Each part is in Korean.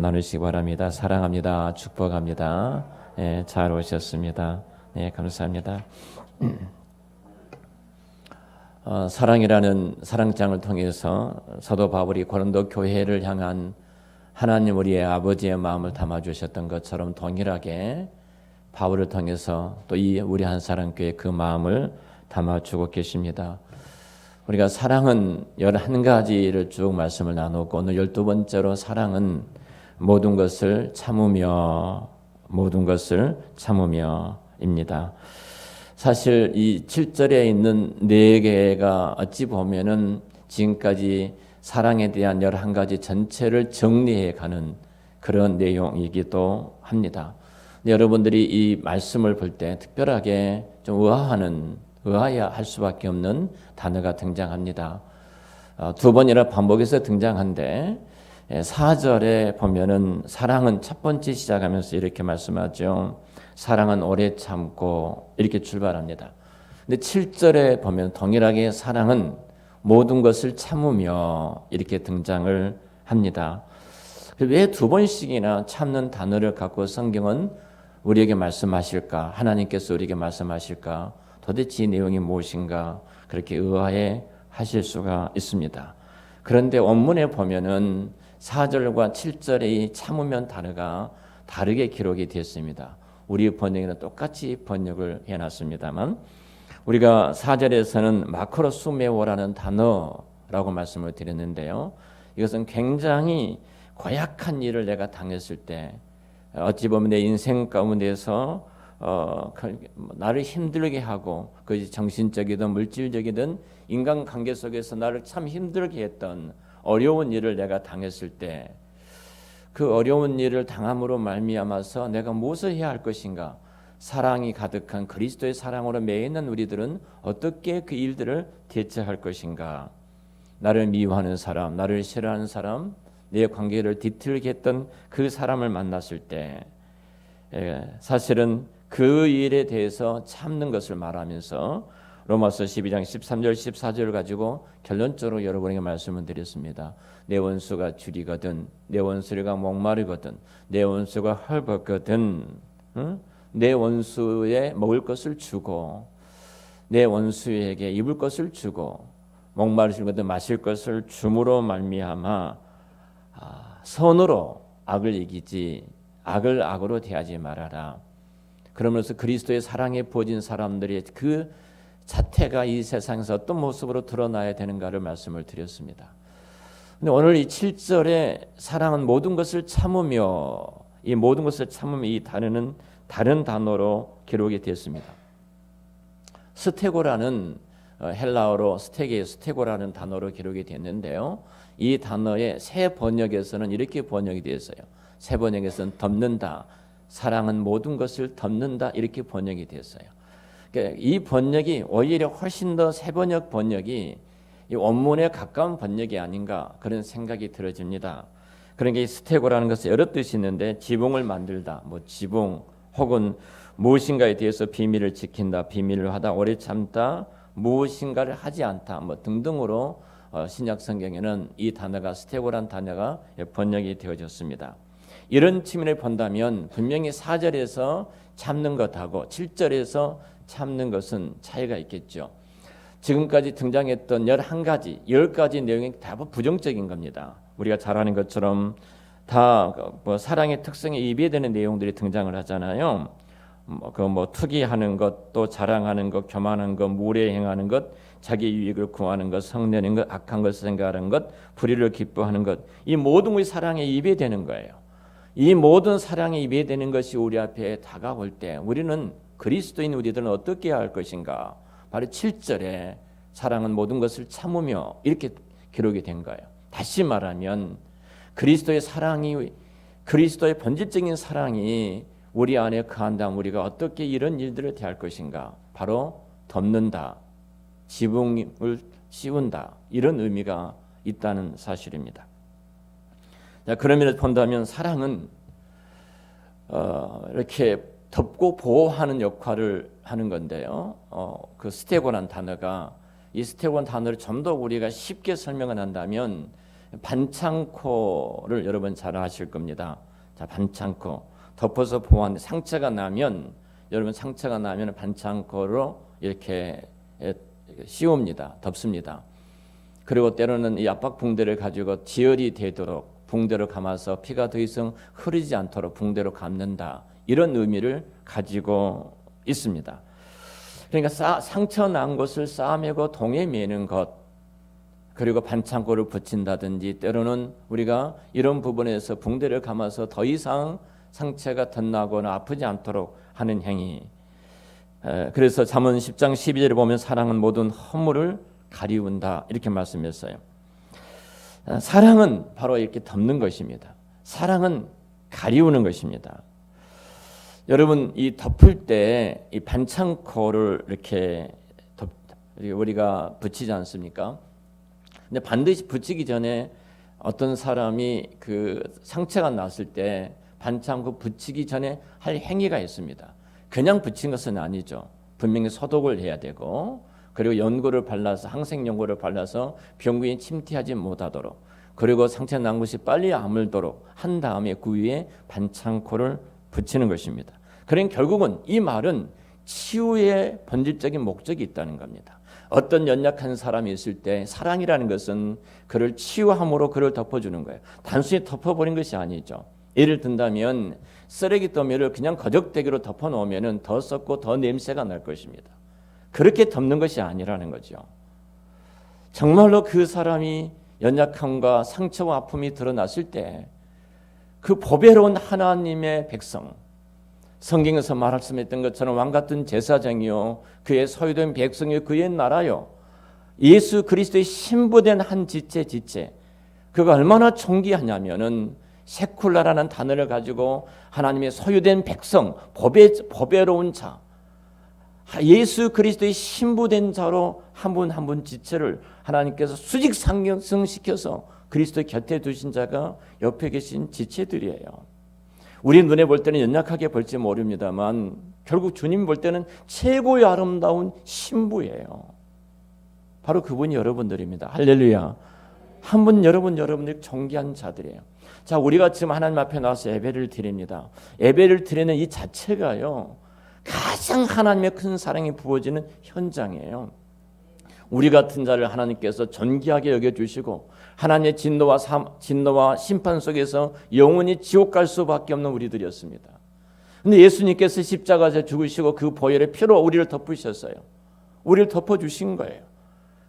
나누시기 바랍니다. 사랑합니다. 축복합니다. 잘 오셨습니다. 감사합니다. 사랑이라는 사랑장을 통해서 사도 바울이 고린도 교회를 향한 하나님 우리의 아버지의 마음을 담아주셨던 것처럼 동일하게 바울을 통해서 또 이 우리 한사랑교회 그 마음을 담아주고 계십니다. 우리가 사랑은 11가지를 쭉 말씀을 나누고 오늘 12번째로 사랑은 모든 것을 참으며 입니다. 사실 이 7절에 있는 4개가 어찌 보면은 지금까지 사랑에 대한 11가지 전체를 정리해 가는 그런 내용이기도 합니다. 여러분들이 이 말씀을 볼 때 특별하게 좀 의아해야 할 수밖에 없는 단어가 등장합니다. 2번이나 반복해서 등장한데 4절에 보면은 사랑은 첫 번째 시작하면서 이렇게 말씀하죠. 사랑은 오래 참고 이렇게 출발합니다. 근데 7절에 보면 동일하게 사랑은 모든 것을 참으며 이렇게 등장을 합니다. 왜 2번씩이나 참는 단어를 갖고 성경은 우리에게 말씀하실까? 하나님께서 우리에게 말씀하실까? 도대체 이 내용이 무엇인가? 그렇게 의아해 하실 수가 있습니다. 그런데 원문에 보면은 4절과 7절의 이 참으면 단어가 다르게 기록이 되었습니다. 우리 번역에는 똑같이 번역을 해놨습니다만 우리가 4절에서는 마크로수메오라는 단어라고 말씀을 드렸는데요. 이것은 굉장히 고약한 일을 내가 당했을 때 어찌 보면 내 인생 가운데서 나를 힘들게 하고 그것이 정신적이든 물질적이든 인간관계 속에서 나를 참 힘들게 했던 어려운 일을 내가 당했을 때 그 어려운 일을 당함으로 말미암아서 내가 무엇을 해야 할 것인가? 사랑이 가득한 그리스도의 사랑으로 매이는 우리들은 어떻게 그 일들을 대처할 것인가? 나를 미워하는 사람, 나를 싫어하는 사람, 내 관계를 뒤틀게 했던 그 사람을 만났을 때 사실은 그 일에 대해서 참는 것을 말하면서 로마서 12장 13절 14절을 가지고 결론적으로 여러분에게 말씀을 드렸습니다. 내 원수가 줄이거든 내 원수가 목마르거든 내 원수가 헐벗거든 내 원수에 먹을 것을 주고 내 원수에게 입을 것을 주고 목마르시거든 마실 것을 줌으로 말미암아 선으로 악을 이기지 악을 악으로 대하지 말아라. 그러면서 그리스도의 사랑에 부어진 사람들의 그 자태가 이 세상에서 어떤 모습으로 드러나야 되는가를 말씀을 드렸습니다. 근데 오늘 이 7절에 사랑은 모든 것을 참으며 이 모든 것을 참으며 이 단어는 다른 단어로 기록이 되었습니다. 스테고라는 헬라어로 스테고라는 단어로 기록이 됐는데요. 이 단어의 새 번역에서는 이렇게 번역이 되었어요. 새 번역에서는 덮는다. 사랑은 모든 것을 덮는다. 이렇게 번역이 되었어요. 이 번역이 오히려 훨씬 더 새 번역이 이 원문에 가까운 번역이 아닌가 그런 생각이 들어집니다. 그러니까 이 스테고라는 것은 여러 뜻이 있는데 지붕을 만들다, 지붕 혹은 무엇인가에 대해서 비밀을 지킨다, 비밀을 하다, 오래 참다, 무엇인가를 하지 않다, 등등으로 신약 성경에는 이 단어가 스테고란 단어가 번역이 되어졌습니다. 이런 측면을 본다면 분명히 4절에서 참는 것하고 7절에서 참는 것은 차이가 있겠죠. 지금까지 등장했던 11가지, 10가지 내용이 대부분 부정적인 겁니다. 우리가 잘 아는 것처럼 다 사랑의 특성에 입에되는 내용들이 등장을 하잖아요. 투기하는 것, 또 자랑하는 것, 교만한 것, 무례행하는 것, 자기 유익을 구하는 것, 성내는 것, 악한 것을 생각하는 것, 불의를 기뻐하는 것, 이 모든 것이 사랑에 입에되는 거예요. 이 모든 사랑에 입에되는 것이 우리 앞에 다가올 때 우리는 그리스도인 우리들은 어떻게 해야 할 것인가? 바로 7절에 사랑은 모든 것을 참으며 이렇게 기록이 된 거예요. 다시 말하면 그리스도의 사랑이 그리스도의 본질적인 사랑이 우리 안에 거한다면 우리가 어떻게 이런 일들을 대할 것인가? 바로 덮는다, 지붕을 씌운다 이런 의미가 있다는 사실입니다. 자, 그런 면에서 본다면 사랑은 이렇게 덮고 보호하는 역할을 하는 건데요. 그 스테고란 단어가 이 스테고란 단어를 좀 더 우리가 쉽게 설명을 한다면 반창고를 여러분 잘 아실 겁니다. 자, 반창고 덮어서 보호하는 상처가 나면 여러분 상처가 나면 반창고로 이렇게 씌웁니다. 덮습니다. 그리고 때로는 이 압박 붕대를 가지고 지혈이 되도록 붕대로 감아서 피가 더 이상 흐르지 않도록 붕대로 감는다. 이런 의미를 가지고 있습니다. 그러니까 상처 난 것을 싸매고 동에 매는 것, 그리고 반창고를 붙인다든지 때로는 우리가 이런 부분에서 붕대를 감아서 더 이상 상처가 덧나거나 아프지 않도록 하는 행위. 그래서 잠언 10장 12절에 보면 사랑은 모든 허물을 가리운다 이렇게 말씀했어요. 사랑은 바로 이렇게 덮는 것입니다. 사랑은 가리우는 것입니다. 여러분 이 덮을 때 이 반창고를 이렇게 우리가 붙이지 않습니까? 근데 반드시 붙이기 전에 어떤 사람이 그 상처가 났을 때 반창고 붙이기 전에 할 행위가 있습니다. 그냥 붙인 것은 아니죠. 분명히 소독을 해야 되고 그리고 연고를 발라서 항생 연고를 발라서 병균이 침투하지 못하도록 그리고 상처 난 곳이 빨리 아물도록 한 다음에 그 위에 반창고를 붙이는 것입니다. 그러니까 결국은 이 말은 치유의 본질적인 목적이 있다는 겁니다. 어떤 연약한 사람이 있을 때 사랑이라는 것은 그를 치유함으로 그를 덮어주는 거예요. 단순히 덮어버린 것이 아니죠. 예를 든다면 쓰레기 더미를 그냥 거적대기로 덮어놓으면 더 썩고 더 냄새가 날 것입니다. 그렇게 덮는 것이 아니라는 거죠. 정말로 그 사람이 연약함과 상처와 아픔이 드러났을 때 그 보배로운 하나님의 백성, 성경에서 말씀했던 것처럼 왕같은 제사장이요 그의 소유된 백성이요 그의 나라요 예수 그리스도의 신부된 한 지체 그가 얼마나 존귀하냐면은 세쿨라라는 단어를 가지고 하나님의 소유된 백성 보배로운 자 예수 그리스도의 신부된 자로 한 분 한 분 지체를 하나님께서 수직 상승시켜서 그리스도의 곁에 두신 자가 옆에 계신 지체들이에요. 우리 눈에 볼 때는 연약하게 볼지 모릅니다만 결국 주님 볼 때는 최고의 아름다운 신부예요. 바로 그분이 여러분들입니다. 할렐루야. 한 분 여러분들이 존귀한 자들이에요. 자, 우리가 지금 하나님 앞에 나와서 예배를 드립니다. 예배를 드리는 이 자체가요 가장 하나님의 큰 사랑이 부어지는 현장이에요. 우리 같은 자를 하나님께서 존귀하게 여겨주시고 하나님의 진노와 심판 속에서 영원히 지옥 갈 수밖에 없는 우리들이었습니다. 그런데 예수님께서 십자가에서 죽으시고 그 보혈의 피로 우리를 덮으셨어요. 우리를 덮어주신 거예요.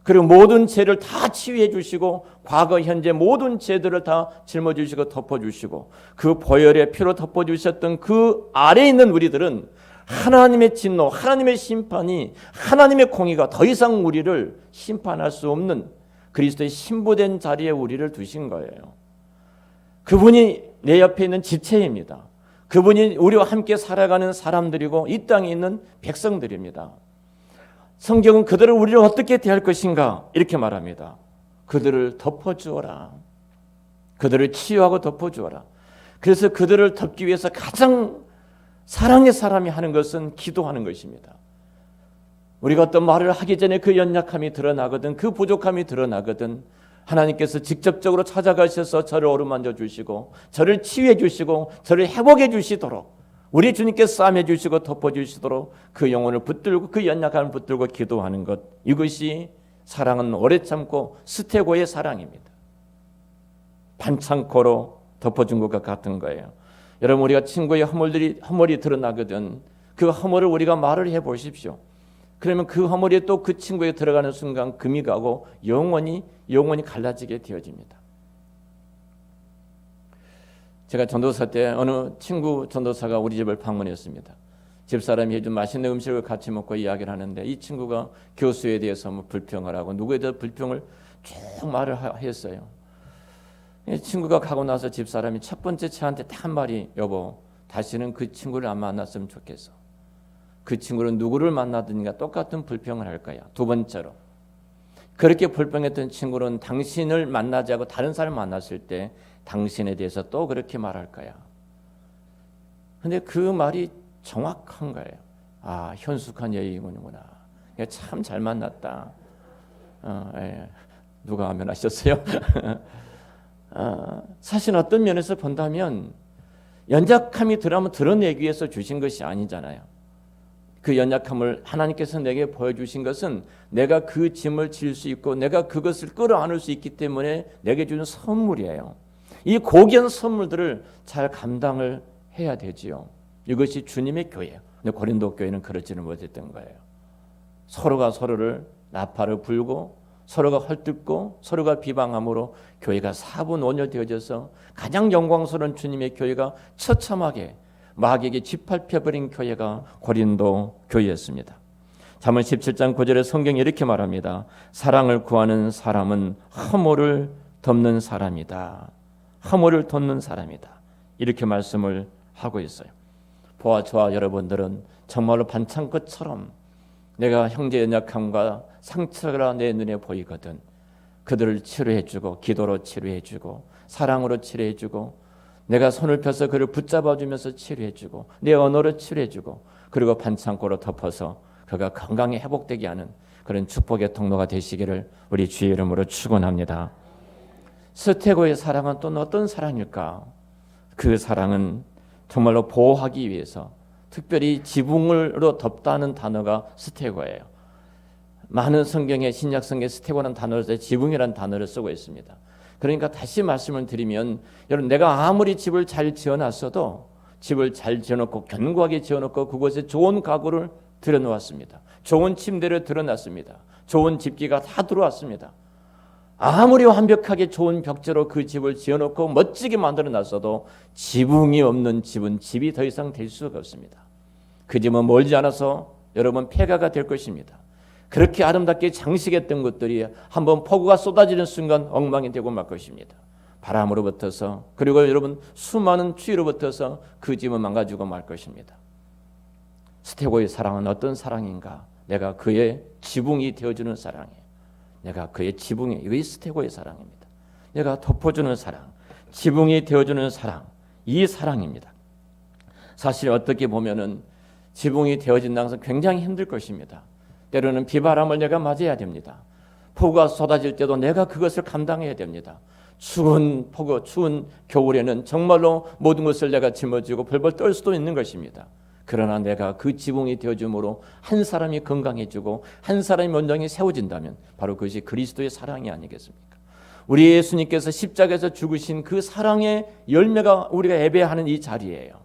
그리고 모든 죄를 다 치유해 주시고 과거 현재 모든 죄들을 다 짊어주시고 덮어주시고 그 보혈의 피로 덮어주셨던 그 아래에 있는 우리들은 하나님의 진노, 하나님의 심판이 하나님의 공의가 더 이상 우리를 심판할 수 없는 그리스도의 신부된 자리에 우리를 두신 거예요. 그분이 내 옆에 있는 지체입니다. 그분이 우리와 함께 살아가는 사람들이고 이 땅에 있는 백성들입니다. 성경은 그들을 우리를 어떻게 대할 것인가 이렇게 말합니다. 그들을 덮어주어라. 그들을 치유하고 덮어주어라. 그래서 그들을 덮기 위해서 가장 사랑의 사람이 하는 것은 기도하는 것입니다. 우리가 어떤 말을 하기 전에 그 연약함이 드러나거든 그 부족함이 드러나거든 하나님께서 직접적으로 찾아가셔서 저를 어루만져 주시고 저를 치유해 주시고 저를 회복해 주시도록 우리 주님께서 싸매 주시고 덮어 주시도록 그 영혼을 붙들고 그 연약함을 붙들고 기도하는 것 이것이 사랑은 오래 참고 스테고의 사랑입니다. 반창고로 덮어준 것과 같은 거예요. 여러분 우리가 친구의 허물이 드러나거든 그 허물을 우리가 말을 해보십시오. 그러면 그 허물이 또 그 친구에 들어가는 순간 금이 가고 영원히 갈라지게 되어집니다. 제가 전도사 때 어느 친구 전도사가 우리 집을 방문했습니다. 집사람이 해준 맛있는 음식을 같이 먹고 이야기를 하는데 이 친구가 교수에 대해서 뭐 불평을 하고 누구에 대해서 불평을 쭉 말을 했어요. 이 친구가 가고 나서 집사람이 첫 번째 저한테 딱 한 말이 여보 다시는 그 친구를 안 만났으면 좋겠어. 그 친구는 누구를 만나든가 똑같은 불평을 할 거야. 두 번째로 그렇게 불평했던 친구는 당신을 만나지 않고 다른 사람을 만났을 때 당신에 대해서 또 그렇게 말할 거야. 근데 그 말이 정확한 거예요. 아 현숙한 여인이구나. 참 잘 만났다. 예. 누가 하면 하셨어요? 사실 어떤 면에서 본다면 연약함이 드러내기 위해서 주신 것이 아니잖아요. 그 연약함을 하나님께서 내게 보여주신 것은 내가 그 짐을 질 수 있고 내가 그것을 끌어안을 수 있기 때문에 내게 주는 선물이에요. 이 고귀한 선물들을 잘 감당을 해야 되지요. 이것이 주님의 교회예요. 근데 고린도 교회는 그렇지는 못했던 거예요. 서로가 서로를 나팔을 불고 서로가 헐뜯고 서로가 비방함으로 교회가 사분오열되어져서 가장 영광스러운 주님의 교회가 처참하게 마귀에게 짓밟혀버린 교회가 고린도 교회였습니다. 잠언 17장 9절에 성경이 이렇게 말합니다. 사랑을 구하는 사람은 허물을 덮는 사람이다. 허물을 덮는 사람이다. 이렇게 말씀을 하고 있어요. 보아 저와 여러분들은 정말로 반창고처럼 내가 형제 연약함과 상처가 내 눈에 보이거든 그들을 치료해주고 기도로 치료해주고 사랑으로 치료해주고 내가 손을 펴서 그를 붙잡아주면서 치료해주고 내 언어로 치료해주고 그리고 반창고로 덮어서 그가 건강히 회복되게 하는 그런 축복의 통로가 되시기를 우리 주의 이름으로 축원합니다. 스테고의 사랑은 또 어떤 사랑일까? 그 사랑은 정말로 보호하기 위해서 특별히 지붕으로 덮다는 단어가 스테고예요. 많은 성경에 신약 성경에 스테고라는 단어를 지붕이라는 단어를 쓰고 있습니다. 그러니까 다시 말씀을 드리면 여러분 내가 아무리 집을 잘 지어놨어도 집을 잘 지어놓고 견고하게 지어놓고 그곳에 좋은 가구를 들여놓았습니다. 좋은 침대를 들여놨습니다. 좋은 집기가 다 들어왔습니다. 아무리 완벽하게 좋은 벽제로 그 집을 지어놓고 멋지게 만들어놨어도 지붕이 없는 집은 집이 더 이상 될 수가 없습니다. 그 집은 멀지 않아서 여러분 폐가가 될 것입니다. 그렇게 아름답게 장식했던 것들이 한번 폭우가 쏟아지는 순간 엉망이 되고 말 것입니다. 바람으로부터서 그리고 여러분 수많은 추위로부터서 그 집은 망가지고 말 것입니다. 스테고의 사랑은 어떤 사랑인가? 내가 그의 지붕이 되어주는 사랑이에요. 내가 그의 지붕이 이게 스테고의 사랑입니다. 내가 덮어주는 사랑, 지붕이 되어주는 사랑, 이 사랑입니다. 사실 어떻게 보면은 지붕이 되어진다는 것은 굉장히 힘들 것입니다. 때로는 비바람을 내가 맞아야 됩니다. 폭우가 쏟아질 때도 내가 그것을 감당해야 됩니다. 추운 폭우, 추운 겨울에는 정말로 모든 것을 내가 짊어지고 벌벌 떨 수도 있는 것입니다. 그러나 내가 그 지붕이 되어줌으로 한 사람이 건강해지고 한 사람이 원장이 세워진다면 바로 그것이 그리스도의 사랑이 아니겠습니까? 우리 예수님께서 십자가에서 죽으신 그 사랑의 열매가 우리가 예배하는 이 자리예요.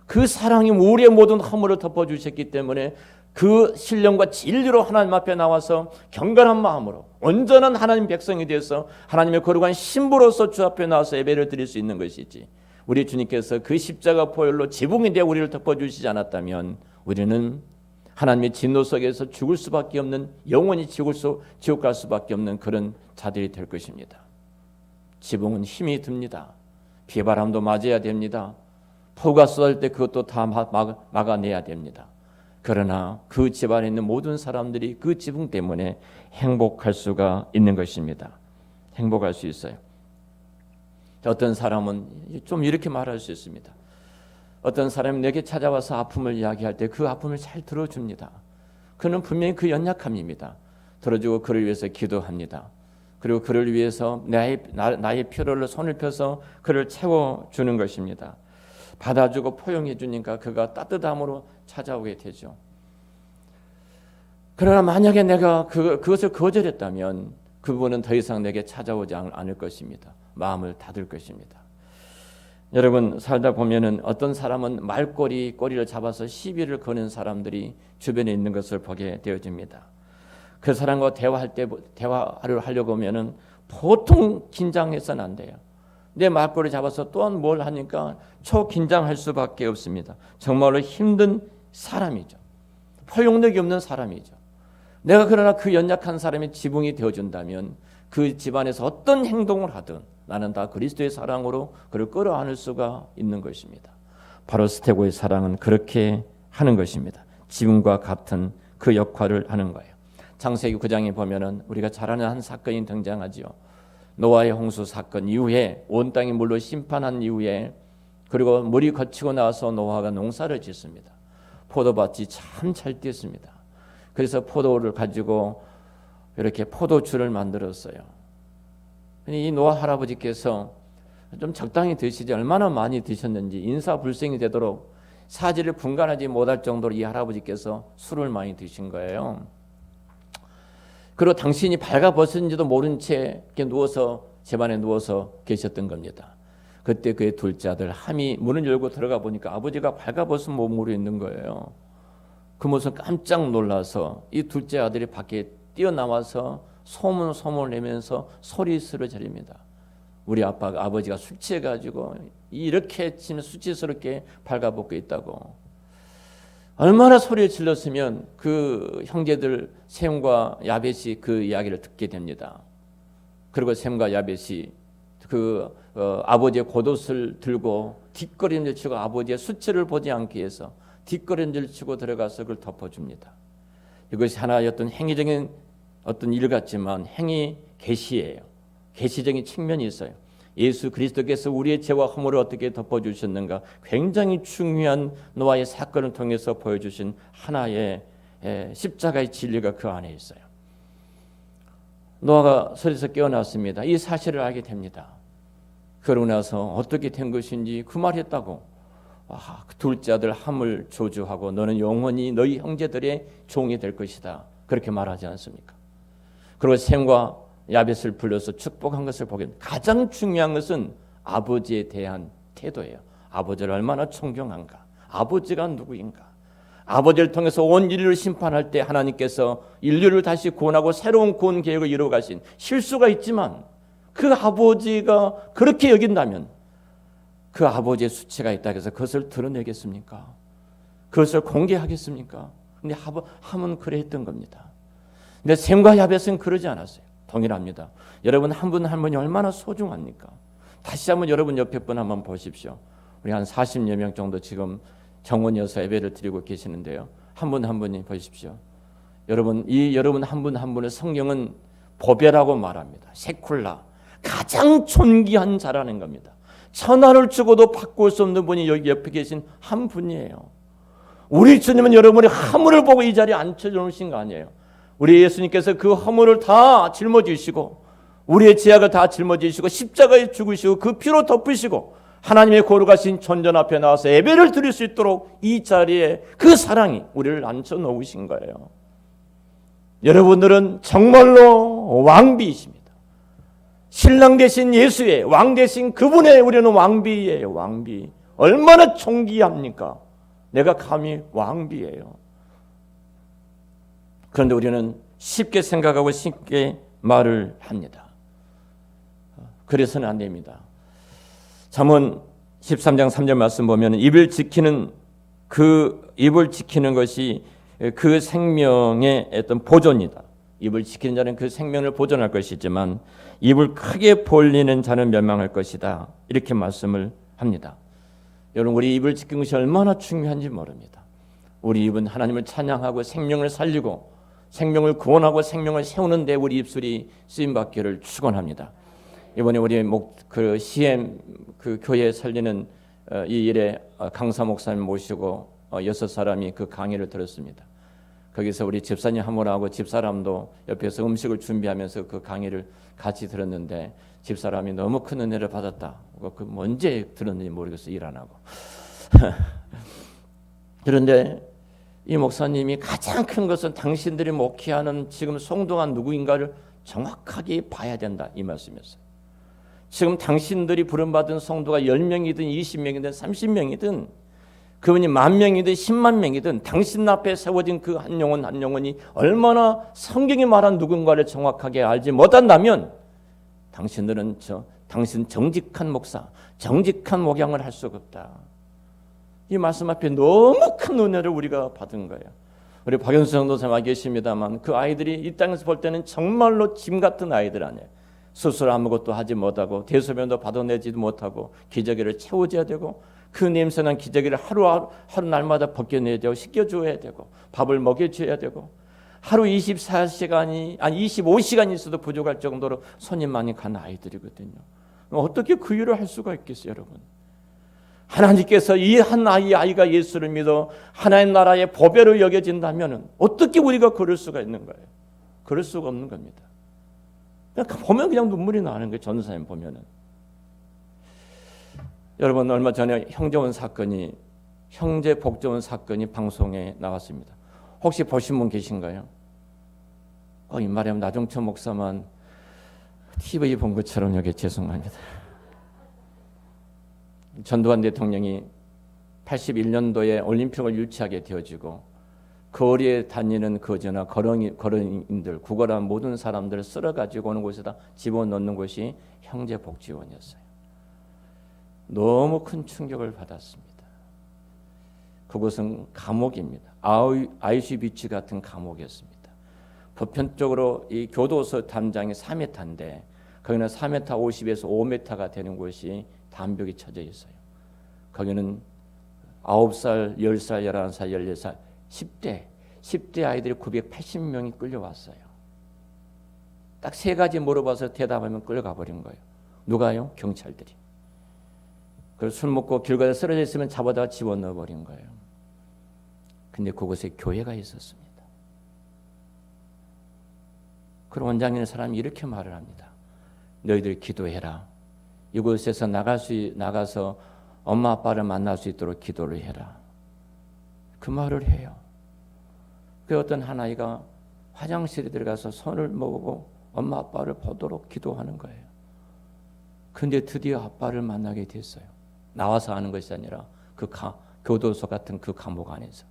그 사랑이 우리의 모든 허물을 덮어주셨기 때문에 그 신령과 진리로 하나님 앞에 나와서 경건한 마음으로 온전한 하나님 백성이 되어서 하나님의 거룩한 신부로서 주 앞에 나와서 예배를 드릴 수 있는 것이지, 우리 주님께서 그 십자가 보혈로 지붕이 되어 우리를 덮어주시지 않았다면 우리는 하나님의 진노 속에서 죽을 수밖에 없는, 영원히 지옥 갈 수밖에 없는 그런 자들이 될 것입니다. 지붕은 힘이 듭니다. 비바람도 맞아야 됩니다. 폭우가 쏟아질 때 그것도 다 막아내야 됩니다. 그러나 그 집안에 있는 모든 사람들이 그 지붕 때문에 행복할 수가 있는 것입니다. 행복할 수 있어요. 어떤 사람은 좀 이렇게 말할 수 있습니다. 어떤 사람이 내게 찾아와서 아픔을 이야기할 때 그 아픔을 잘 들어줍니다. 그는 분명히 그 연약함입니다. 들어주고 그를 위해서 기도합니다. 그리고 그를 위해서 나의 필요를 손을 펴서 그를 채워주는 것입니다. 받아주고 포용해 주니까 그가 따뜻함으로 찾아오게 되죠. 그러나 만약에 내가 그것을 거절했다면 그분은 더 이상 내게 찾아오지 않을 것입니다. 마음을 닫을 것입니다. 여러분, 살다 보면은 어떤 사람은 꼬리를 잡아서 시비를 거는 사람들이 주변에 있는 것을 보게 되어집니다. 그 사람과 대화를 하려고 하면은 보통 긴장해서는 안 돼요. 내 말꼬리 잡아서 또 뭘 하니까 초긴장할 수밖에 없습니다. 정말로 힘든 사람이죠. 포용력이 없는 사람이죠. 내가 그러나 그 연약한 사람의 지붕이 되어준다면 그 집안에서 어떤 행동을 하든 나는 다 그리스도의 사랑으로 그를 끌어안을 수가 있는 것입니다. 바로 스테고의 사랑은 그렇게 하는 것입니다. 지붕과 같은 그 역할을 하는 거예요. 창세기 9장에 보면은 우리가 잘 아는 한 사건이 등장하지요. 노아의 홍수 사건 이후에 온 땅이 물로 심판한 이후에, 그리고 물이 거치고 나서 노아가 농사를 짓습니다. 포도밭이 참 잘 뛰었습니다. 그래서 포도를 가지고 이렇게 포도주를 만들었어요. 이 노아 할아버지께서 좀 적당히 드시지 얼마나 많이 드셨는지 인사불성이 되도록 사지를 분간하지 못할 정도로 이 할아버지께서 술을 많이 드신 거예요. 그리고 당신이 발가벗은지도 모른 채 이렇게 누워서 집안에 누워서 계셨던 겁니다. 그때 그의 둘째 아들 함이 문을 열고 들어가 보니까 아버지가 발가벗은 몸으로 있는 거예요. 그 모습 깜짝 놀라서 이 둘째 아들이 밖에 뛰어나와서 소문을 내면서 소리스를 지릅니다. 우리 아버지가 술 취해가지고 이렇게 수치스럽게 발가벗고 있다고. 얼마나 소리를 질렀으면 그 형제들 셈과 야벳이 그 이야기를 듣게 됩니다. 그리고 셈과 야벳이 아버지의 겉옷을 들고 뒷걸음질 치고 아버지의 수치를 보지 않기 위해서 뒷걸음질 치고 들어가서 그걸 덮어줍니다. 이것이 하나의 어떤 행위적인 어떤 일 같지만 행위 계시예요. 계시적인 측면이 있어요. 예수 그리스도께서 우리의 죄와 허물을 어떻게 덮어주셨는가 굉장히 중요한 노아의 사건을 통해서 보여주신 하나의 십자가의 진리가 그 안에 있어요. 노아가 설에서 깨어났습니다. 이 사실을 알게 됩니다. 그러고 나서 어떻게 된 것인지 그 말했다고. 그 둘째 아들 함을 저주하고 너는 영원히 너희 형제들의 종이 될 것이다. 그렇게 말하지 않습니까? 그리고 셈과 야벳을 불러서 축복한 것을 보게 됩니다. 가장 중요한 것은 아버지에 대한 태도예요. 아버지를 얼마나 존경한가. 아버지가 누구인가. 아버지를 통해서 온 인류를 심판할 때 하나님께서 인류를 다시 구원하고 새로운 구원 계획을 이루어 가신 실수가 있지만 그 아버지가 그렇게 여긴다면 그 아버지의 수치가 있다 해서 그것을 드러내겠습니까? 그것을 공개하겠습니까? 근데 함은 그래 했던 겁니다. 근데 셈과 야벳은 그러지 않았어요. 동일합니다. 여러분 한 분 한 분이 얼마나 소중합니까? 다시 한번 여러분 옆에 분 한번 보십시오. 우리 한 40여 명 정도 지금 정원이어서 예배를 드리고 계시는데요. 한 분 한 분이 보십시오. 여러분 한 분 한 분을 성경은 보배라고 말합니다. 세쿨라 가장 존귀한 자라는 겁니다. 천하를 주고도 바꿀 수 없는 분이 여기 옆에 계신 한 분이에요. 우리 주님은 여러분의 허물을 보고 이 자리에 앉혀놓으신 거 아니에요. 우리 예수님께서 그 허물을 다 짊어지시고 우리의 죄악을 다 짊어지시고 십자가에 죽으시고 그 피로 덮으시고 하나님의 거룩하신 전전 앞에 나와서 예배를 드릴 수 있도록 이 자리에 그 사랑이 우리를 앉혀놓으신 거예요. 여러분들은 정말로 왕비이십니다. 신랑 되신 예수의 왕 되신 그분의 우리는 왕비예요. 왕비. 얼마나 존귀합니까? 내가 감히 왕비예요. 그런데 우리는 쉽게 생각하고 쉽게 말을 합니다. 그래서는 안 됩니다. 잠언 13장 3절 말씀 보면 입을 지키는 것이 그 생명의 어떤 보존이다. 입을 지키는 자는 그 생명을 보존할 것이지만 입을 크게 벌리는 자는 멸망할 것이다. 이렇게 말씀을 합니다. 여러분 우리 입을 지키는 것이 얼마나 중요한지 모릅니다. 우리 입은 하나님을 찬양하고 생명을 살리고 생명을 구원하고 생명을 세우는 데 우리 입술이 쓰임받기를 축원합니다. 이번에 우리 CM 교회 살리는 이 일에 강사 목사님 모시고 6사람이 그 강의를 들었습니다. 거기서 우리 집사님 한 분하고 집사람도 옆에서 음식을 준비하면서 그 강의를 같이 들었는데 집사람이 너무 큰 은혜를 받았다. 그 언제 들었는지 모르겠어요. 일 안 하고. 그런데 이 목사님이 가장 큰 것은 당신들이 목회하는 지금 성도가 누구인가를 정확하게 봐야 된다. 이 말씀이었어요. 지금 당신들이 부름받은 성도가 10명이든 20명이든 30명이든 그분이 10,000명이든 10만 명이든 당신 앞에 세워진 그 한 영혼 한 영혼이 얼마나 성경이 말한 누군가를 정확하게 알지 못한다면 당신들은 당신 정직한 목사, 정직한 목양을 할 수가 없다. 이 말씀 앞에 너무 큰 은혜를 우리가 받은 거예요. 우리 박연수 전도사가 계십니다만 그 아이들이 이 땅에서 볼 때는 정말로 짐 같은 아이들 아니에요. 수술 아무것도 하지 못하고 대소변도 받아내지도 못하고 기저귀를 채워줘야 되고 그 냄새난 기저귀를 하루 날마다 벗겨내야 되고 씻겨줘야 되고 밥을 먹여줘야 되고 하루 24시간이 아니 25시간이 있어도 부족할 정도로 손이 많이 간 아이들이거든요. 어떻게 그 일을 할 수가 있겠어요, 여러분? 하나님께서 이 한 아이가 예수를 믿어 하나님 나라의 보배로 여겨진다면 어떻게 우리가 그럴 수가 있는 거예요? 그럴 수가 없는 겁니다. 보면 그냥 눈물이 나는 거예요. 전도사님 보면은. 여러분, 얼마 전에 형제 복저원 사건이 방송에 나왔습니다. 혹시 보신 분 계신가요? 이 말하면 나종천 목사만 TV 본 것처럼 여기 죄송합니다. 전두환 대통령이 81년도에 올림픽을 유치하게 되어지고 거리에 다니는 거저나 거렁이들, 구걸한 모든 사람들을 쓸어가지고 오는 곳에다 집어넣는 곳이 형제복지원이었어요. 너무 큰 충격을 받았습니다. 그곳은 감옥입니다. 아이슈비츠 같은 감옥이었습니다. 보편적으로 이 교도소 담장이 4m인데 거기는 4m 50에서 5m가 되는 곳이 담벽이 쳐져 있어요. 거기는 9살, 10살, 11살, 14살, 10대 아이들이 980명이 끌려왔어요. 딱 3가지 물어봐서 대답하면 끌려가 버린 거예요. 누가요? 경찰들이. 그래서 술 먹고 길가에 쓰러져 있으면 잡아다가 집어넣어 버린 거예요. 근데 그곳에 교회가 있었습니다. 그럼 원장님의 사람이 이렇게 말을 합니다. 너희들 기도해라. 이곳에서 나가서 엄마 아빠를 만날 수 있도록 기도를 해라. 그 말을 해요. 그 어떤 한 아이가 화장실에 들어가서 손을 모으고 엄마 아빠를 보도록 기도하는 거예요. 근데 드디어 아빠를 만나게 됐어요. 나와서 하는 것이 아니라 그 교도소 같은 그 감옥 안에서.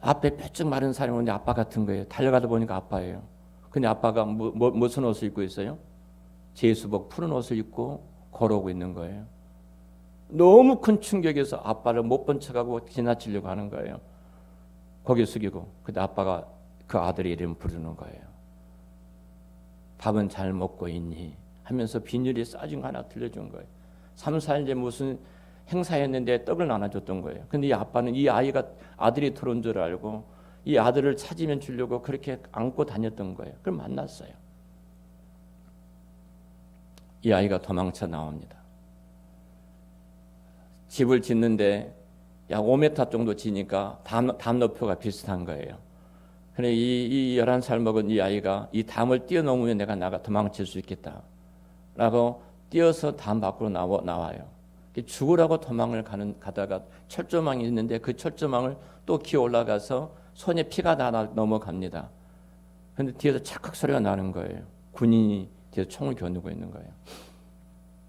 앞에 뾰족 마른 사람이 오는데 아빠 같은 거예요. 달려가다 보니까 아빠예요. 근데 아빠가 무슨 옷을 입고 있어요? 제수복 푸른 옷을 입고 걸어오고 있는 거예요. 너무 큰 충격에서 아빠를 못 본 척하고 지나치려고 하는 거예요. 고개 숙이고. 근데 아빠가 그 아들의 이름 부르는 거예요. 밥은 잘 먹고 있니? 하면서 비닐에 싸진 거 하나 들려준 거예요. 3, 4일째 무슨 행사였는데 떡을 나눠줬던 거예요. 근데 이 아빠는 이 아들이 들어온 줄 알고 이 아들을 찾으면 주려고 그렇게 안고 다녔던 거예요. 그걸 만났어요. 이 아이가 도망쳐 나옵니다. 집을 짓는데 약 5m 정도 지니까 담 높이가 비슷한 거예요. 그래 이 11살 먹은 이 아이가 이 담을 뛰어넘으면 내가 도망칠 수 있겠다 라고 뛰어서 담 밖으로 나와요. 죽으라고 도망을 가다가 철조망이 있는데 그 철조망을 또 기어 올라가서 손에 피가 다 넘어갑니다. 그런데 뒤에서 찰칵 소리가 나는 거예요. 군인이 뒤에서 총을 겨누고 있는 거예요.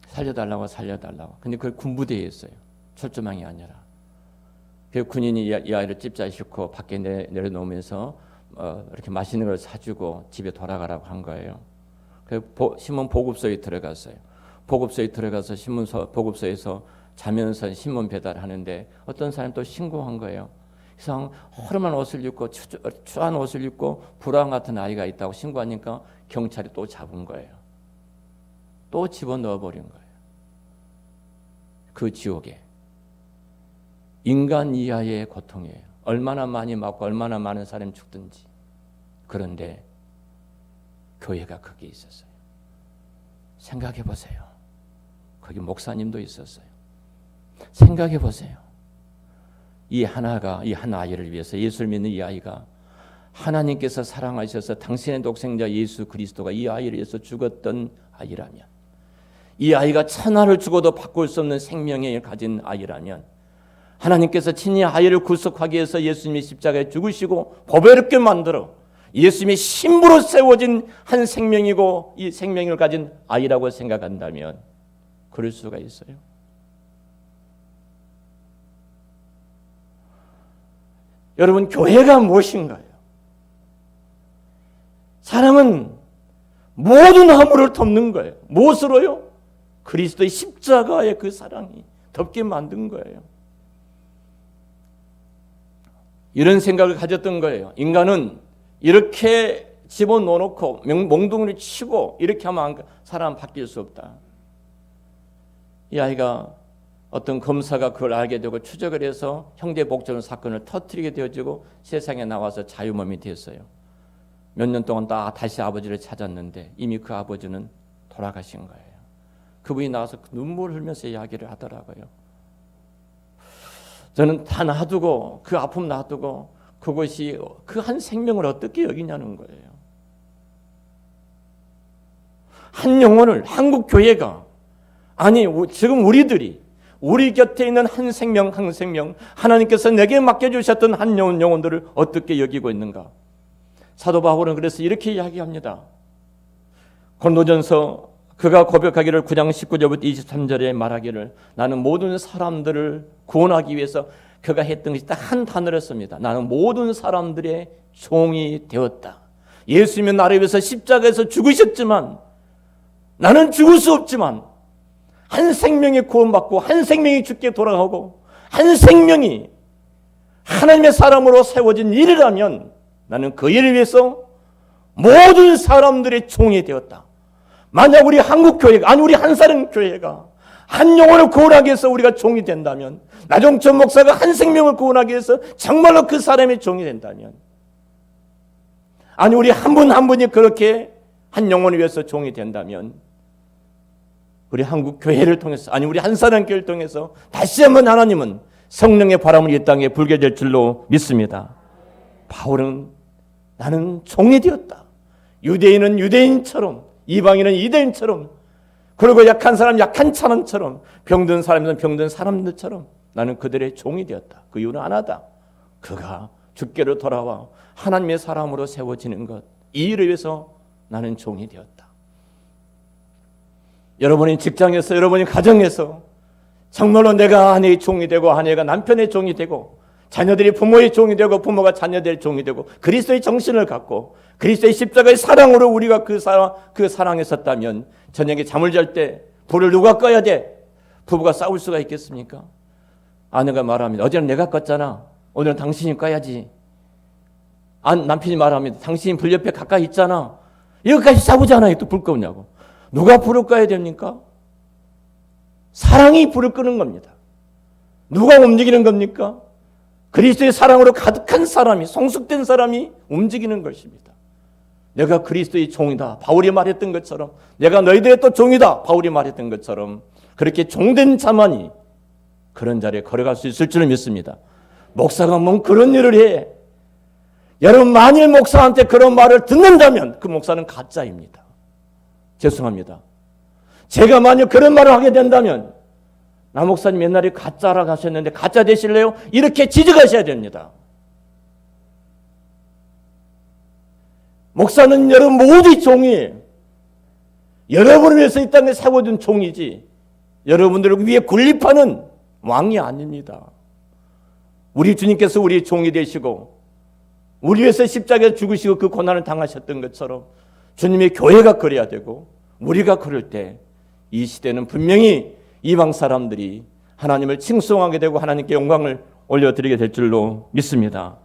살려달라고. 근데 그걸 군부대에 있어요. 철조망이 아니라. 그 군인이 이 아이를 찝자 싣고 밖에 내려놓으면서 이렇게 맛있는 걸 사주고 집에 돌아가라고 한 거예요. 신문 보급소에 들어갔어요. 보급소에 들어가서 보급소에서 자면서 신문 배달하는데 어떤 사람이 또 신고한 거예요. 이상 허름한 옷을 입고 추한 옷을 입고 불황 같은 아이가 있다고 신고하니까 경찰이 또 잡은 거예요. 또 집어넣어 버린 거예요. 그 지옥에. 인간 이하의 고통이에요. 얼마나 많이 맞고 얼마나 많은 사람이 죽든지. 그런데 교회가 거기에 있었어요. 생각해 보세요. 거기 목사님도 있었어요. 생각해 보세요. 이 한 아이를 위해서 예수를 믿는 이 아이가 하나님께서 사랑하셔서 당신의 독생자 예수 그리스도가 이 아이를 위해서 죽었던 아이라면, 이 아이가 천하를 죽어도 바꿀 수 없는 생명을 가진 아이라면, 하나님께서 친히 아이를 구속하기 위해서 예수님이 십자가에 죽으시고 보배롭게 만들어 예수님의 신부로 세워진 한 생명이고 이 생명을 가진 아이라고 생각한다면 그럴 수가 있어요. 여러분, 교회가 무엇인가요? 사람은 모든 허물을 덮는 거예요. 무엇으로요? 그리스도의 십자가의 그 사랑이 덮게 만든 거예요. 이런 생각을 가졌던 거예요. 인간은 이렇게 집어넣어놓고 몽둥이를 치고 이렇게 하면 사람 바뀔 수 없다. 이 아이가 어떤 검사가 그걸 알게 되고 추적을 해서 형제복전 사건을 터뜨리게 되어지고 세상에 나와서 자유몸이 됐어요. 몇 년 동안 다시 아버지를 찾았는데 이미 그 아버지는 돌아가신 거예요. 그분이 나와서 눈물을 흘면서 이야기를 하더라고요. 저는 다 놔두고 그 아픔 놔두고 그것이 그 한 생명을 어떻게 여기냐는 거예요. 한 영혼을 한국 교회가 아니 지금 우리 곁에 있는 한 생명 하나님께서 내게 맡겨주셨던 한 영혼들을 어떻게 여기고 있는가? 사도 바울은 그래서 이렇게 이야기합니다. 고린도전서 그가 고백하기를 9장 19절부터 23절에 말하기를 나는 모든 사람들을 구원하기 위해서 그가 했던 것이 딱 한 단어를 씁니다. 나는 모든 사람들의 종이 되었다. 예수님은 나를 위해서 십자가에서 죽으셨지만 나는 죽을 수 없지만 한 생명이 구원받고 한 생명이 죽게 돌아가고 한 생명이 하나님의 사람으로 세워진 일이라면 나는 그 일을 위해서 모든 사람들의 종이 되었다. 만약 우리 한국교회가 아니 우리 한사람교회가 한 영혼을 구원하기 위해서 우리가 종이 된다면 나종천 목사가 한 생명을 구원하기 위해서 정말로 그 사람의 종이 된다면 아니 우리 한 분 한 분이 그렇게 한 영혼을 위해서 종이 된다면 우리 한국교회를 통해서 아니 우리 한사람교회를 통해서 다시 한번 하나님은 성령의 바람을 이 땅에 불게 될 줄로 믿습니다. 바울은 나는 종이 되었다. 유대인은 유대인처럼 이방인은 이방인처럼 그리고 약한 사람 약한 사람처럼 병든 사람은 병든 사람들처럼 나는 그들의 종이 되었다. 그 이유는 하나다. 그가 주께로 돌아와 하나님의 사람으로 세워지는 것 이 일을 위해서 나는 종이 되었다. 여러분이 직장에서 여러분이 가정에서 정말로 내가 아내의 종이 되고 아내가 남편의 종이 되고 자녀들이 부모의 종이 되고 부모가 자녀들의 종이 되고 그리스도의 정신을 갖고 그리스도의 십자가의 사랑으로 우리가 그 사랑에 섰다면 저녁에 잠을 잘 때 불을 누가 꺼야 돼? 부부가 싸울 수가 있겠습니까? 아내가 말합니다. 어제는 내가 껐잖아. 오늘은 당신이 꺼야지. 남편이 말합니다. 당신이 불 옆에 가까이 있잖아. 여기까지 싸우잖아요. 또 불 끄냐고. 누가 불을 꺼야 됩니까? 사랑이 불을 끄는 겁니다. 누가 움직이는 겁니까? 그리스도의 사랑으로 가득한 사람이 성숙된 사람이 움직이는 것입니다. 내가 그리스도의 종이다. 바울이 말했던 것처럼 내가 너희들의 또 종이다. 바울이 말했던 것처럼 그렇게 종된 자만이 그런 자리에 걸어갈 수 있을 줄 믿습니다. 목사가 뭔 그런 일을 해. 여러분 만일 목사한테 그런 말을 듣는다면 그 목사는 가짜입니다. 죄송합니다. 제가 만약 그런 말을 하게 된다면 나 목사님 옛날에 가짜라고 하셨는데 가짜 되실래요? 이렇게 지적하셔야 됩니다. 목사는 여러분 모두의 종이에요. 여러분을 위해서 이 땅에 세워준 종이지 여러분들을 위해 군립하는 왕이 아닙니다. 우리 주님께서 우리의 종이 되시고 우리 위해서 십자가에 죽으시고 그 고난을 당하셨던 것처럼 주님의 교회가 그래야 되고 우리가 그럴 때 이 시대는 분명히 이방 사람들이 하나님을 칭송하게 되고 하나님께 영광을 올려드리게 될 줄로 믿습니다.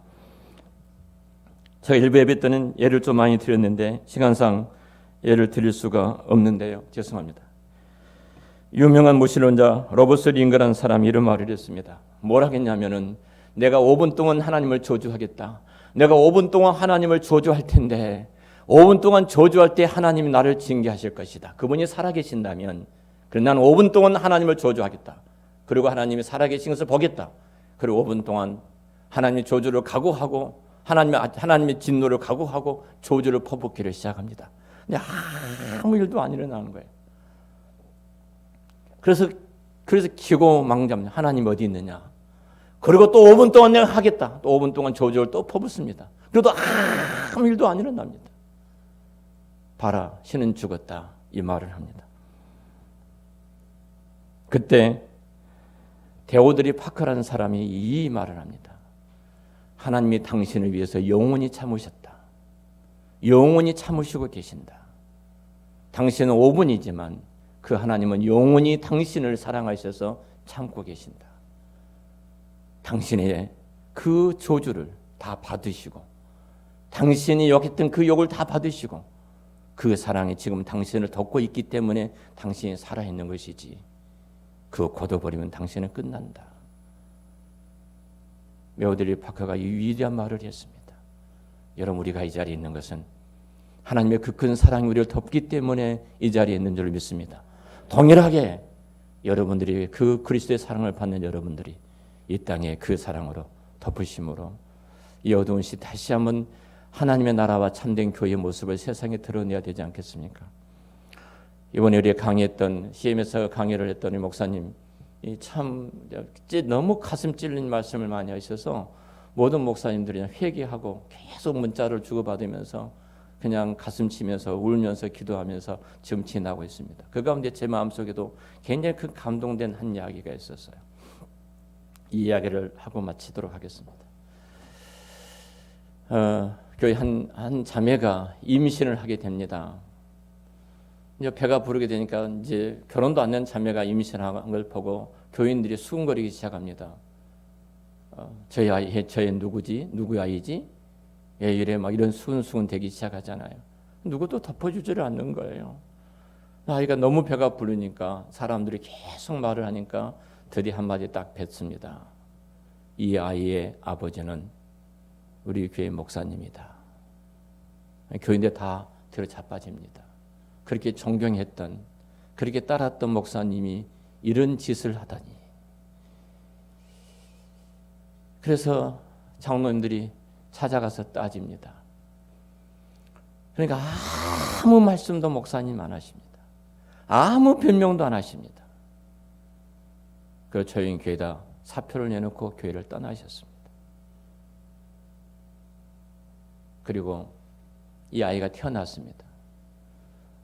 제가 일부 예배 때는 예를 좀 많이 드렸는데 시간상 예를 드릴 수가 없는데요. 죄송합니다. 유명한 무신론자 로버트 링거라는 사람이 이런 말을 했습니다. 뭘 하겠냐면은 내가 5분 동안 하나님을 저주하겠다. 내가 5분 동안 하나님을 저주할 텐데 5분 동안 저주할 때 하나님이 나를 징계하실 것이다. 그분이 살아계신다면 그래 나는 5분 동안 하나님을 저주하겠다. 그리고 하나님이 살아계신 것을 보겠다. 그리고 5분 동안 하나님의 저주를 각오하고 하나님의 진노를 각오하고 저주를 퍼붓기를 시작합니다. 근데 아무 일도 안 일어나는 거예요. 그래서 기고망잡니다. 하나님 어디 있느냐. 그리고 또 5분 동안 내가 하겠다. 또 5분 동안 저주를 또 퍼붓습니다. 그래도 아무 일도 안 일어납니다. 봐라, 신은 죽었다. 이 말을 합니다. 그때 데오드리 파커라는 사람이 이 말을 합니다. 하나님이 당신을 위해서 영원히 참으셨다. 영원히 참으시고 계신다. 당신은 5분이지만 그 하나님은 영원히 당신을 사랑하셔서 참고 계신다. 당신의 그 저주를 다 받으시고 당신이 욕했던 그 욕을 다 받으시고 그 사랑이 지금 당신을 덮고 있기 때문에 당신이 살아있는 것이지 그거 걷어버리면 당신은 끝난다. 메오드리 파커가 이 위대한 말을 했습니다. 여러분 우리가 이 자리에 있는 것은 하나님의 그 큰 사랑이 우리를 덮기 때문에 이 자리에 있는 줄 믿습니다. 동일하게 여러분들이 그 그리스도의 사랑을 받는 여러분들이 이 땅에 그 사랑으로 덮으심으로 이 어두운 시 다시 한번 하나님의 나라와 참된 교회의 모습을 세상에 드러내야 되지 않겠습니까? 이번에 우리 강의했던 CM에서 강의를 했더니 목사님 참 너무 가슴 찔린 말씀을 많이 하셔서 모든 목사님들이 회개하고 계속 문자를 주고받으면서 그냥 가슴 치면서 울면서 기도하면서 지금 지나고 있습니다. 그 가운데 제 마음속에도 굉장히 큰 감동된 한 이야기가 있었어요. 이 이야기를 하고 마치도록 하겠습니다. 교회 한 자매가 임신을 하게 됩니다. 이제 배가 부르게 되니까 이제 결혼도 안 된 자매가 임신한 걸 보고 교인들이 수군거리기 시작합니다. 저희 아이, 저희 누구지? 누구의 아이지? 예, 이래 막 이런 수근수근 되기 시작하잖아요. 누구도 덮어주지를 않는 거예요. 아이가 너무 배가 부르니까 사람들이 계속 말을 하니까 드디어 한마디 딱 뱉습니다. 이 아이의 아버지는 우리 교회 목사님이다. 교인들 다 들어 자빠집니다. 그렇게 존경했던, 그렇게 따랐던 목사님이 이런 짓을 하다니. 그래서 장로님들이 찾아가서 따집니다. 그러니까 아무 말씀도 목사님 안 하십니다. 아무 변명도 안 하십니다. 그 조용히 교회에다 사표를 내놓고 교회를 떠나셨습니다. 그리고 이 아이가 태어났습니다.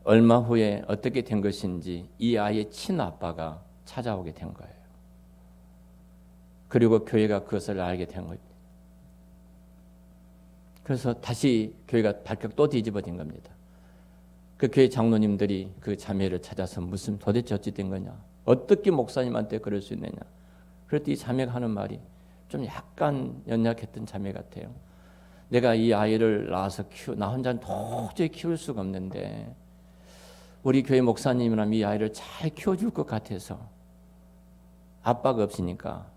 얼마 후에 어떻게 된 것인지 이 아이의 친아빠가 찾아오게 된 거예요. 그리고 교회가 그것을 알게 된 겁니다. 그래서 다시 교회가 발칵 또 뒤집어진 겁니다. 그 교회 장로님들이 그 자매를 찾아서 무슨 도대체 어찌 된 거냐, 어떻게 목사님한테 그럴 수 있느냐. 그랬더니 이 자매가 하는 말이 좀 약간 연약했던 자매 같아요. 내가 이 아이를 낳아서 나 혼자는 도저히 키울 수가 없는데 우리 교회 목사님이라면 이 아이를 잘 키워줄 것 같아서 아빠가 없으니까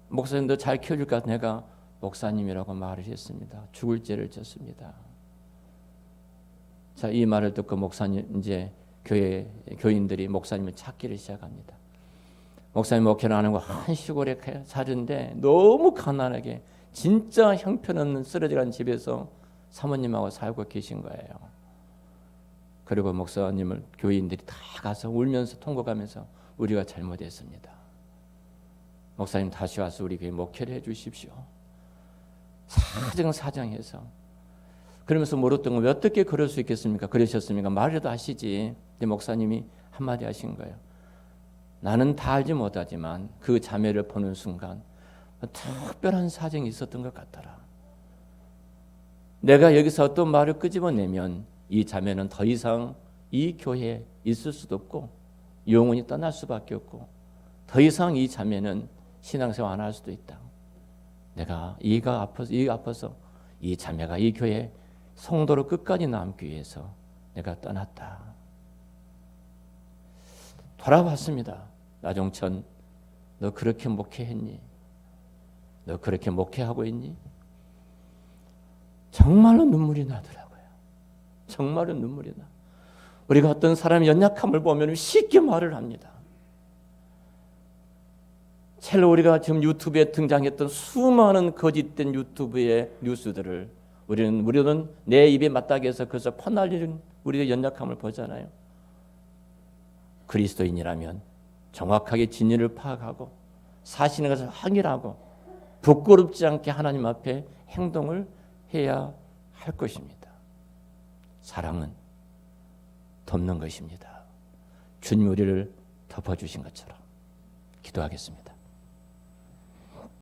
목사님도 잘 키워줄 것 같아 내가 목사님이라고 말을 했습니다. 죽을 죄를 졌습니다. 자, 이 말을 듣고 목사님 이제 교인들이 목사님을 찾기를 시작합니다. 목사님 목회를 하는 거 한 시골에 사는데 너무 가난하게 진짜 형편없는 쓰러져간 집에서 사모님하고 살고 계신 거예요. 그리고 목사님을 교인들이 다 가서 울면서 통곡하면서 우리가 잘못했습니다. 목사님 다시 와서 우리 교회 목회를 해주십시오. 사정사정해서 그러면서 물었던 거 왜 어떻게 그럴 수 있겠습니까? 그러셨습니까? 말이라도 하시지. 근데 목사님이 한마디 하신 거예요. 나는 다 알지 못하지만 그 자매를 보는 순간 특별한 사정이 있었던 것 같더라. 내가 여기서 어떤 말을 끄집어내면 이 자매는 더 이상 이 교회에 있을 수도 없고 영원히 떠날 수밖에 없고 더 이상 이 자매는 신앙생활 안 할 수도 있다. 내가 이가 아파서 이 자매가 이 교회 성도로 끝까지 남기 위해서 내가 떠났다. 돌아봤습니다. 나종천, 너 그렇게 목회했니? 너 그렇게 목회하고 있니? 정말로 눈물이 나더라고요. 정말로 눈물이 나. 우리가 어떤 사람의 연약함을 보면 쉽게 말을 합니다. 첼로 우리가 지금 유튜브에 등장했던 수많은 거짓된 유튜브의 뉴스들을 우리는 내 입에 맞닥여서 그래서 퍼날리는 우리의 연약함을 보잖아요. 그리스도인이라면 정확하게 진리를 파악하고 사실인 것을 확인하고 부끄럽지 않게 하나님 앞에 행동을 해야 할 것입니다. 사랑은 덮는 것입니다. 주님 우리를 덮어주신 것처럼. 기도하겠습니다.